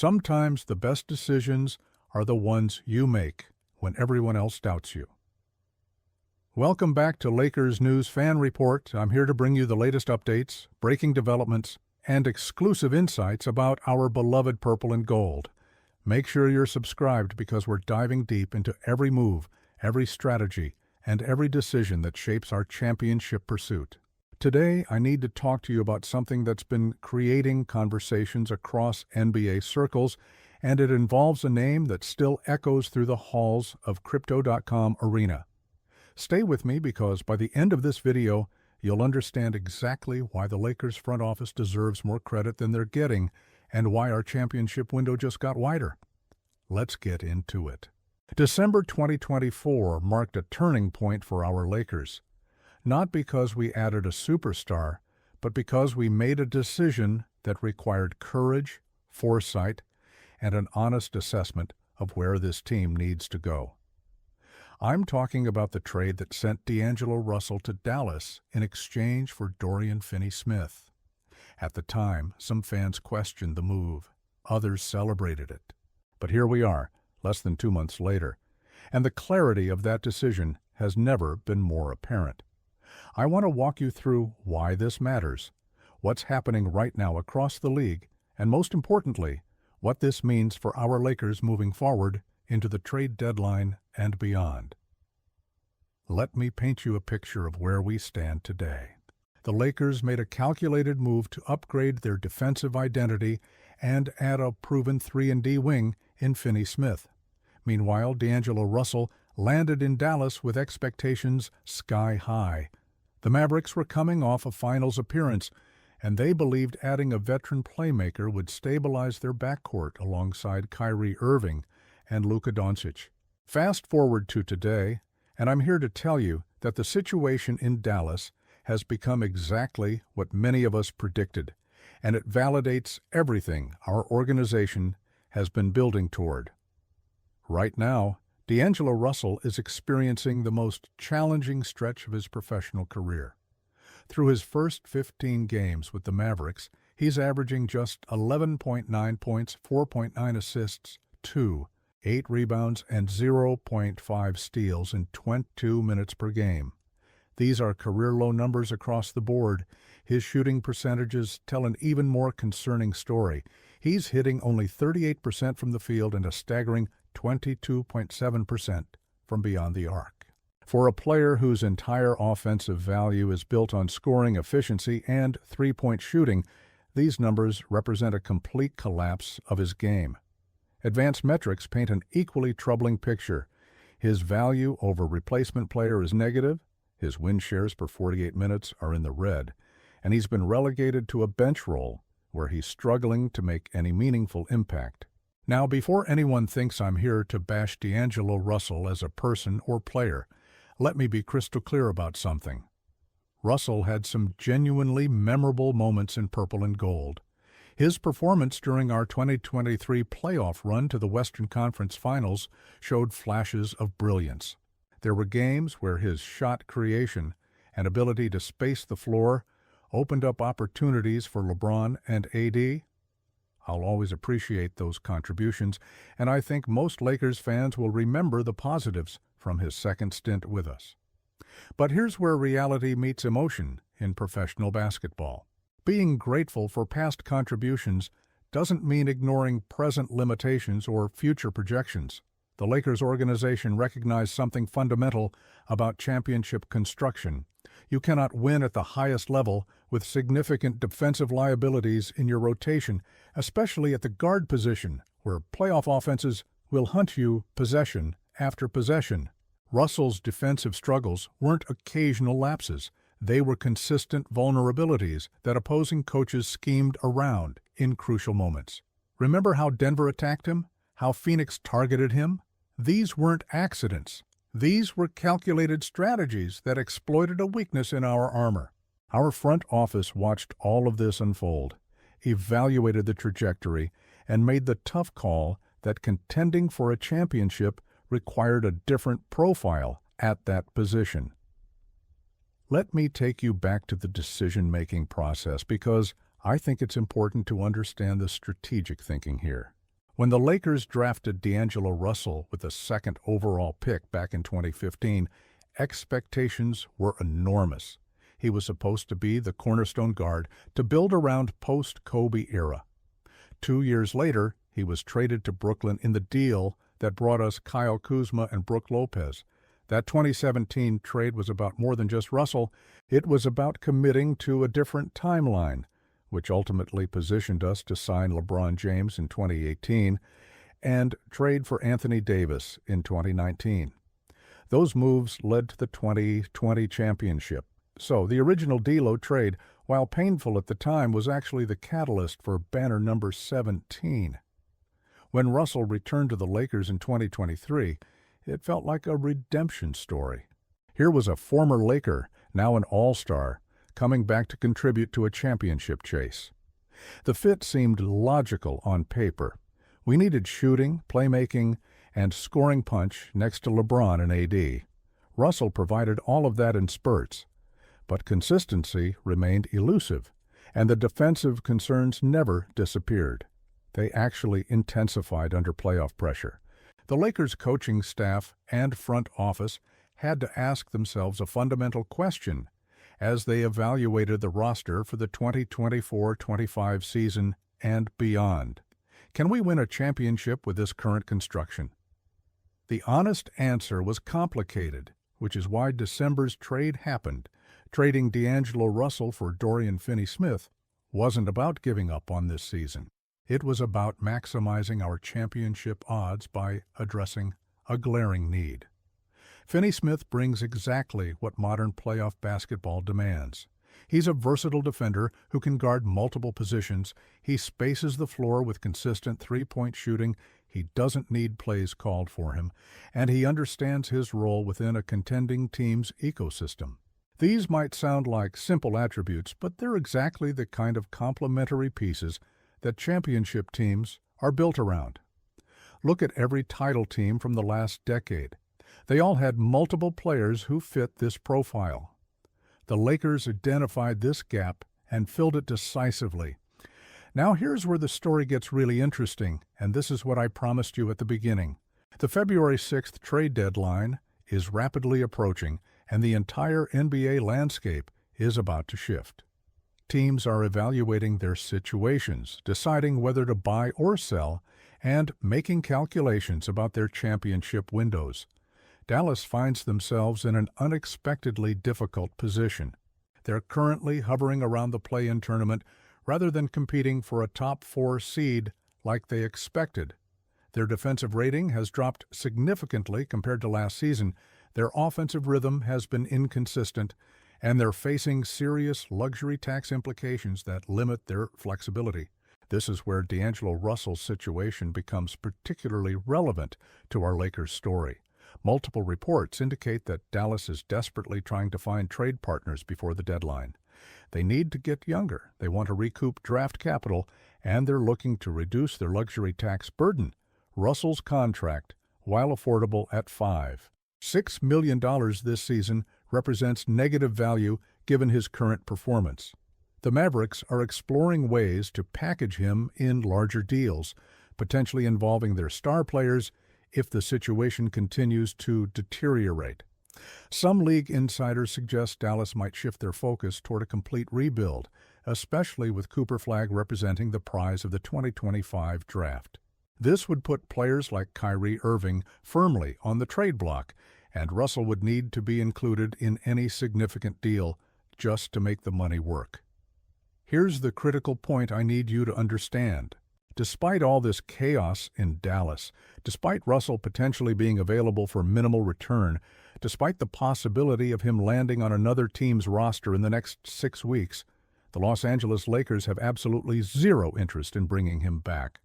Sometimes the best decisions are the ones you make when everyone else doubts you. Welcome back to Lakers News Fan Report. I'm here to bring you the latest updates, breaking developments, and exclusive insights about our beloved purple and gold. Make sure you're subscribed because we're diving deep into every move, every strategy, and every decision that shapes our championship pursuit. Today, I need to talk to you about something that's been creating conversations across NBA circles, and it involves a name that still echoes through the halls of Crypto.com arena. Stay with me because by the end of this video, you'll understand exactly why the Lakers front office deserves more credit than they're getting and why our championship window just got wider. Let's get into it. December 2024 marked a turning point for our Lakers. Not because we added a superstar, but because we made a decision that required courage, foresight, and an honest assessment of where this team needs to go. I'm talking about the trade that sent D'Angelo Russell to Dallas in exchange for Dorian Finney-Smith. At the time, some fans questioned the move. Others celebrated it. But here we are, less than 2 months later, and the clarity of that decision has never been more apparent. I want to walk you through why this matters, what's happening right now across the league, and most importantly, what this means for our Lakers moving forward into the trade deadline and beyond. Let me paint you a picture of where we stand today. The Lakers made a calculated move to upgrade their defensive identity and add a proven 3-and-D wing in Finney-Smith. Meanwhile, D'Angelo Russell landed in Dallas with expectations sky high. The Mavericks were coming off a finals appearance, and they believed adding a veteran playmaker would stabilize their backcourt alongside Kyrie Irving and Luka Doncic. Fast forward to today, and I'm here to tell you that the situation in Dallas has become exactly what many of us predicted, and it validates everything our organization has been building toward. Right now, D'Angelo Russell is experiencing the most challenging stretch of his professional career. Through his first 15 games with the Mavericks, he's averaging just 11.9 points, 4.9 assists, 8 rebounds, and 0.5 steals in 22 minutes per game. These are career-low numbers across the board. His shooting percentages tell an even more concerning story. He's hitting only 38% from the field and a staggering 22.7% from beyond the arc. For a player whose entire offensive value is built on scoring efficiency and three-point shooting, these numbers represent a complete collapse of his game. Advanced metrics paint an equally troubling picture. His value over replacement player is negative, his win shares per 48 minutes are in the red, and he's been relegated to a bench role where he's struggling to make any meaningful impact. Now, before anyone thinks I'm here to bash D'Angelo Russell as a person or player, let me be crystal clear about something. Russell had some genuinely memorable moments in purple and gold. His performance during our 2023 playoff run to the Western Conference Finals showed flashes of brilliance. There were games where his shot creation and ability to space the floor opened up opportunities for LeBron and AD. I'll always appreciate those contributions, and I think most Lakers fans will remember the positives from his second stint with us. But here's where reality meets emotion in professional basketball. Being grateful for past contributions doesn't mean ignoring present limitations or future projections. The Lakers organization recognized something fundamental about championship construction. You cannot win at the highest level with significant defensive liabilities in your rotation, especially at the guard position, where playoff offenses will hunt you possession after possession. Russell's defensive struggles weren't occasional lapses. They were consistent vulnerabilities that opposing coaches schemed around in crucial moments. Remember how Denver attacked him? How Phoenix targeted him? These weren't accidents. These were calculated strategies that exploited a weakness in our armor. Our front office watched all of this unfold, evaluated the trajectory, and made the tough call that contending for a championship required a different profile at that position. Let me take you back to the decision-making process because I think it's important to understand the strategic thinking here. When the Lakers drafted Dangelo Russell with the second overall pick back in 2015, expectations were enormous. He was supposed to be the cornerstone guard to build around post-Kobe era. 2 years later, he was traded to Brooklyn in the deal that brought us Kyle Kuzma and Brook Lopez. That 2017 trade was about more than just Russell. It was about committing to a different timeline, which ultimately positioned us to sign LeBron James in 2018 and trade for Anthony Davis in 2019. Those moves led to the 2020 championship. So the original D'Lo trade, while painful at the time, was actually the catalyst for banner number 17. When Russell returned to the Lakers in 2023, it felt like a redemption story. Here was a former Laker, now an all-star, coming back to contribute to a championship chase. The fit seemed logical on paper. We needed shooting, playmaking, and scoring punch next to LeBron and AD. Russell provided all of that in spurts, but consistency remained elusive, and the defensive concerns never disappeared. They actually intensified under playoff pressure. The Lakers' coaching staff and front office had to ask themselves a fundamental question as they evaluated the roster for the 2024-25 season and beyond. Can we win a championship with this current construction? The honest answer was complicated, which is why December's trade happened. Trading D'Angelo Russell for Dorian Finney-Smith wasn't about giving up on this season. It was about maximizing our championship odds by addressing a glaring need. Finney-Smith brings exactly what modern playoff basketball demands. He's a versatile defender who can guard multiple positions. He spaces the floor with consistent three-point shooting. He doesn't need plays called for him, and he understands his role within a contending team's ecosystem. These might sound like simple attributes, but they're exactly the kind of complementary pieces that championship teams are built around. Look at every title team from the last decade. They all had multiple players who fit this profile. The Lakers identified this gap and filled it decisively. Now here's where the story gets really interesting, and this is what I promised you at the beginning. The February 6th trade deadline is rapidly approaching, and the entire NBA landscape is about to shift. Teams are evaluating their situations, deciding whether to buy or sell, and making calculations about their championship windows. Dallas finds themselves in an unexpectedly difficult position. They're currently hovering around the play-in tournament rather than competing for a top 4 seed like they expected. Their defensive rating has dropped significantly compared to last season. Their offensive rhythm has been inconsistent, and they're facing serious luxury tax implications that limit their flexibility. This is where D'Angelo Russell's situation becomes particularly relevant to our Lakers story. Multiple reports indicate that Dallas is desperately trying to find trade partners before the deadline. They need to get younger, they want to recoup draft capital, and they're looking to reduce their luxury tax burden. Russell's contract, while affordable at $6 million this season, represents negative value given his current performance. The Mavericks are exploring ways to package him in larger deals, potentially involving their star players if the situation continues to deteriorate. Some league insiders suggest Dallas might shift their focus toward a complete rebuild, especially with Cooper Flagg representing the prize of the 2025 draft. This would put players like Kyrie Irving firmly on the trade block, and Russell would need to be included in any significant deal just to make the money work. Here's the critical point I need you to understand. Despite all this chaos in Dallas, despite Russell potentially being available for minimal return, despite the possibility of him landing on another team's roster in the next 6 weeks, the Los Angeles Lakers have absolutely zero interest in bringing him back.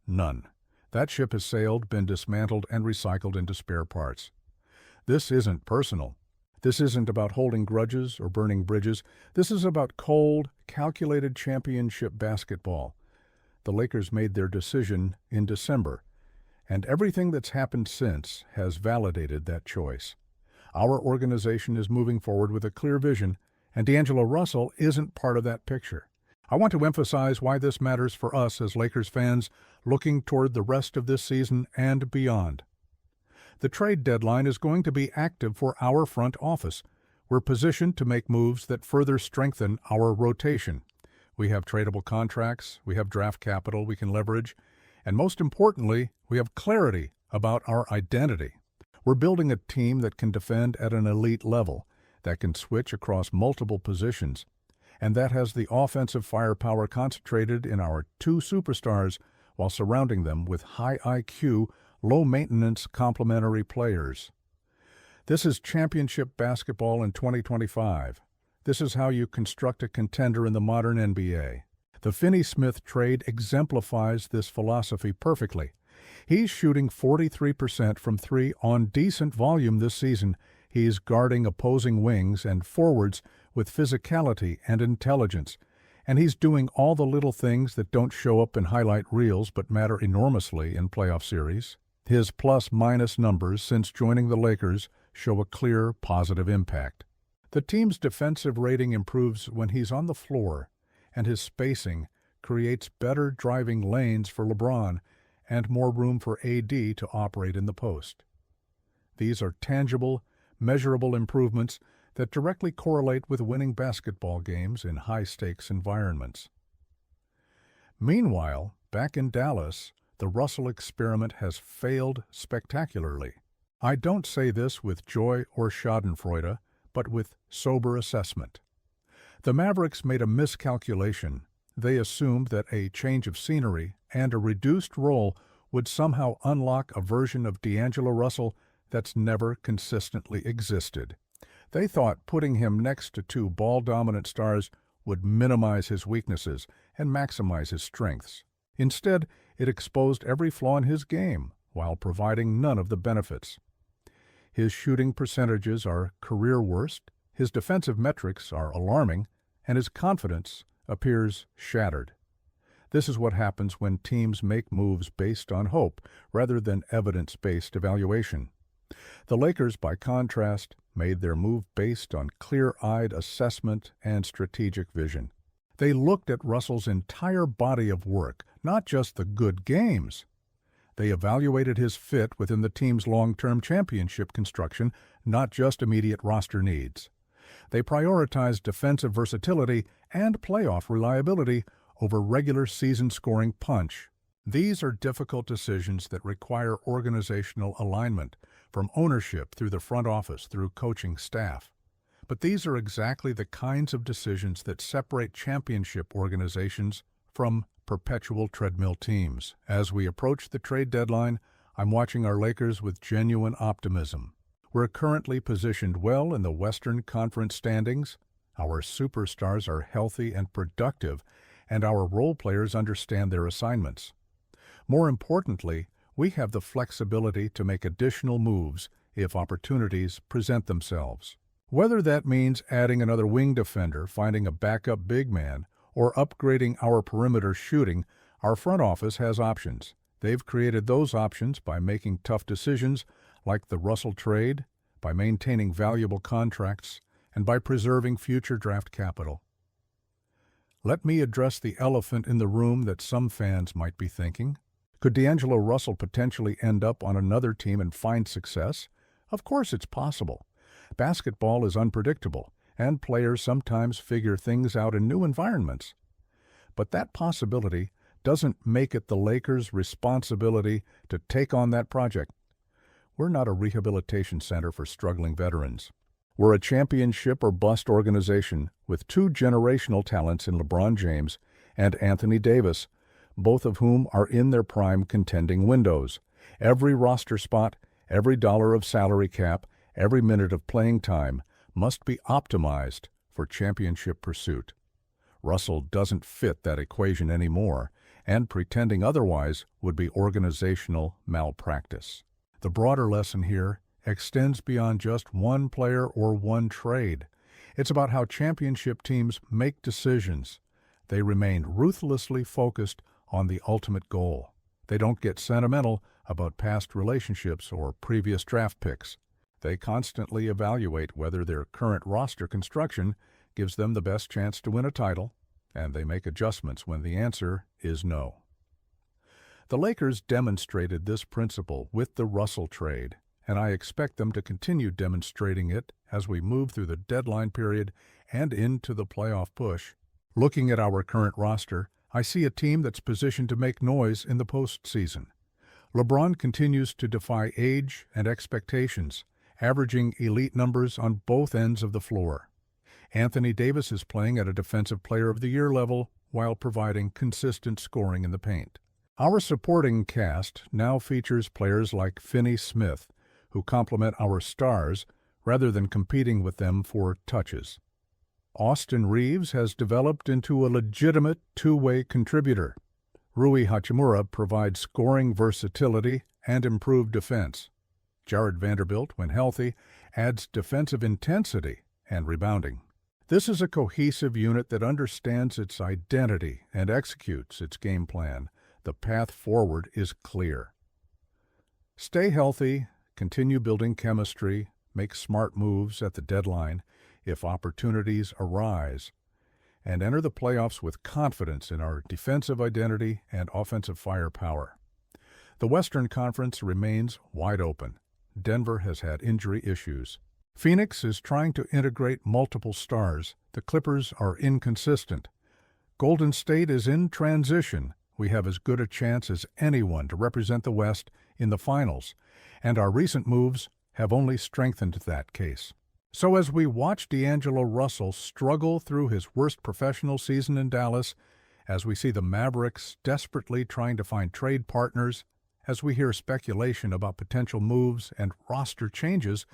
None. That ship has sailed, been dismantled, and recycled into spare parts. This isn't personal. This isn't about holding grudges or burning bridges. This is about cold, calculated championship basketball. The Lakers made their decision in December, and everything that's happened since has validated that choice. Our organization is moving forward with a clear vision, and Dangelo Russell isn't part of that picture. I want to emphasize why this matters for us as Lakers fans. looking toward the rest of this season and beyond. The trade deadline is going to be active for our front office. We're positioned to make moves that further strengthen our rotation. We have tradable contracts, we have draft capital we can leverage, and most importantly, we have clarity about our identity. We're building a team that can defend at an elite level, that can switch across multiple positions, and that has the offensive firepower concentrated in our two superstars while surrounding them with high IQ, low-maintenance complementary players. This is championship basketball in 2025. This is how you construct a contender in the modern NBA. The Finney-Smith trade exemplifies this philosophy perfectly. He's shooting 43% from three on decent volume this season. He's guarding opposing wings and forwards with physicality and intelligence. And he's doing all the little things that don't show up in highlight reels but matter enormously in playoff series. His plus-minus numbers since joining the Lakers show a clear, positive impact. The team's defensive rating improves when he's on the floor, and his spacing creates better driving lanes for LeBron and more room for AD to operate in the post. These are tangible, measurable improvements that directly correlate with winning basketball games in high-stakes environments. Meanwhile, back in Dallas, the Russell experiment has failed spectacularly. I don't say this with joy or schadenfreude, but with sober assessment. The Mavericks made a miscalculation. They assumed that a change of scenery and a reduced role would somehow unlock a version of Dangelo Russell that's never consistently existed. They thought putting him next to two ball-dominant stars would minimize his weaknesses and maximize his strengths. Instead, it exposed every flaw in his game while providing none of the benefits. His shooting percentages are career worst, his defensive metrics are alarming, and his confidence appears shattered. This is what happens when teams make moves based on hope rather than evidence-based evaluation. The Lakers, by contrast, made their move based on clear-eyed assessment and strategic vision. They looked at Russell's entire body of work, not just the good games. They evaluated his fit within the team's long-term championship construction, not just immediate roster needs. They prioritized defensive versatility and playoff reliability over regular season scoring punch. These are difficult decisions that require organizational alignment, from ownership through the front office through coaching staff. But these are exactly the kinds of decisions that separate championship organizations from perpetual treadmill teams. As we approach the trade deadline, I'm watching our Lakers with genuine optimism. We're currently positioned well in the Western Conference standings. Our superstars are healthy and productive, and our role players understand their assignments. More importantly, we have the flexibility to make additional moves if opportunities present themselves. Whether that means adding another wing defender, finding a backup big man, or upgrading our perimeter shooting, our front office has options. They've created those options by making tough decisions like the Russell trade, by maintaining valuable contracts, and by preserving future draft capital. Let me address the elephant in the room that some fans might be thinking. Could Dangelo Russell potentially end up on another team and find success? Of course it's possible. Basketball is unpredictable, and players sometimes figure things out in new environments. But that possibility doesn't make it the Lakers' responsibility to take on that project. We're not a rehabilitation center for struggling veterans. We're a championship or bust organization with two generational talents in LeBron James and Anthony Davis, both of whom are in their prime contending windows. Every roster spot, every dollar of salary cap, every minute of playing time must be optimized for championship pursuit. Russell doesn't fit that equation anymore, and pretending otherwise would be organizational malpractice. The broader lesson here extends beyond just one player or one trade. It's about how championship teams make decisions. They remain ruthlessly focused on the ultimate goal. They don't get sentimental about past relationships or previous draft picks. They constantly evaluate whether their current roster construction gives them the best chance to win a title, and they make adjustments when the answer is no. The Lakers demonstrated this principle with the Russell trade, and I expect them to continue demonstrating it as we move through the deadline period and into the playoff push. Looking at our current roster, I see a team that's positioned to make noise in the postseason. LeBron continues to defy age and expectations, averaging elite numbers on both ends of the floor. Anthony Davis is playing at a Defensive Player of the Year level while providing consistent scoring in the paint. Our supporting cast now features players like Finney Smith, who complement our stars rather than competing with them for touches. Austin Reeves has developed into a legitimate two-way contributor. Rui Hachimura provides scoring versatility and improved defense. Jared Vanderbilt, when healthy, adds defensive intensity and rebounding. This is a cohesive unit that understands its identity and executes its game plan. The path forward is clear. Stay healthy, continue building chemistry, make smart moves at the deadline if opportunities arise, and enter the playoffs with confidence in our defensive identity and offensive firepower. The Western Conference remains wide open. Denver has had injury issues. Phoenix is trying to integrate multiple stars. The Clippers are inconsistent. Golden State is in transition. We have as good a chance as anyone to represent the West in the finals, and our recent moves have only strengthened that case. So as we watch Dangelo Russell struggle through his worst professional season in Dallas, as we see the Mavericks desperately trying to find trade partners, as we hear speculation about potential moves and roster changes,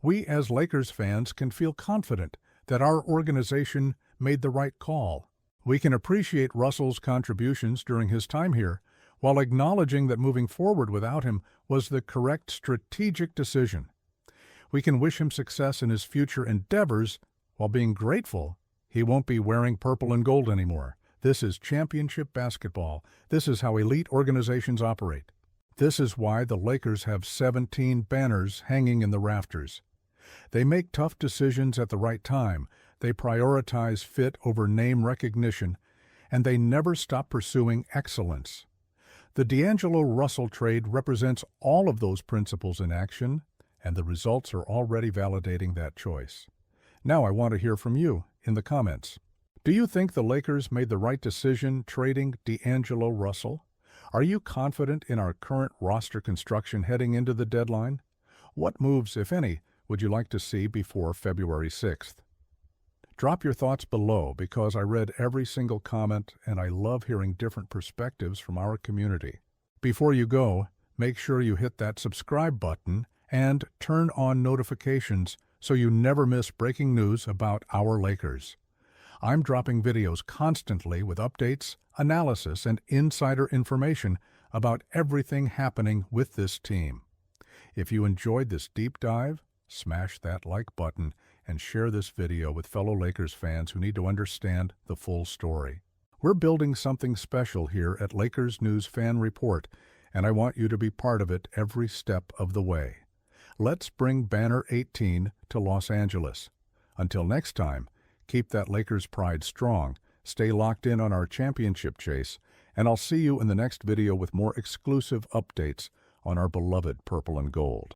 we as Lakers fans can feel confident that our organization made the right call. We can appreciate Russell's contributions during his time here, while acknowledging that moving forward without him was the correct strategic decision. We can wish him success in his future endeavors while being grateful he won't be wearing purple and gold anymore. This is championship basketball. This is how elite organizations operate. This is why the Lakers have 17 banners hanging in the rafters. They make tough decisions at the right time. They prioritize fit over name recognition, and they never stop pursuing excellence. The Dangelo Russell trade represents all of those principles in action, and the results are already validating that choice. Now I want to hear from you in the comments. Do you think the Lakers made the right decision trading Dangelo Russell? Are you confident in our current roster construction heading into the deadline? What moves, if any, would you like to see before February 6th? Drop your thoughts below because I read every single comment and I love hearing different perspectives from our community. Before you go, make sure you hit that subscribe button and turn on notifications so you never miss breaking news about our Lakers. I'm dropping videos constantly with updates, analysis, and insider information about everything happening with this team. If you enjoyed this deep dive, smash that like button and share this video with fellow Lakers fans who need to understand the full story. We're building something special here at Lakers News Fan Report, and I want you to be part of it every step of the way. Let's bring Banner 18 to Los Angeles. Until next time, keep that Lakers pride strong, stay locked in on our championship chase, and I'll see you in the next video with more exclusive updates on our beloved purple and gold.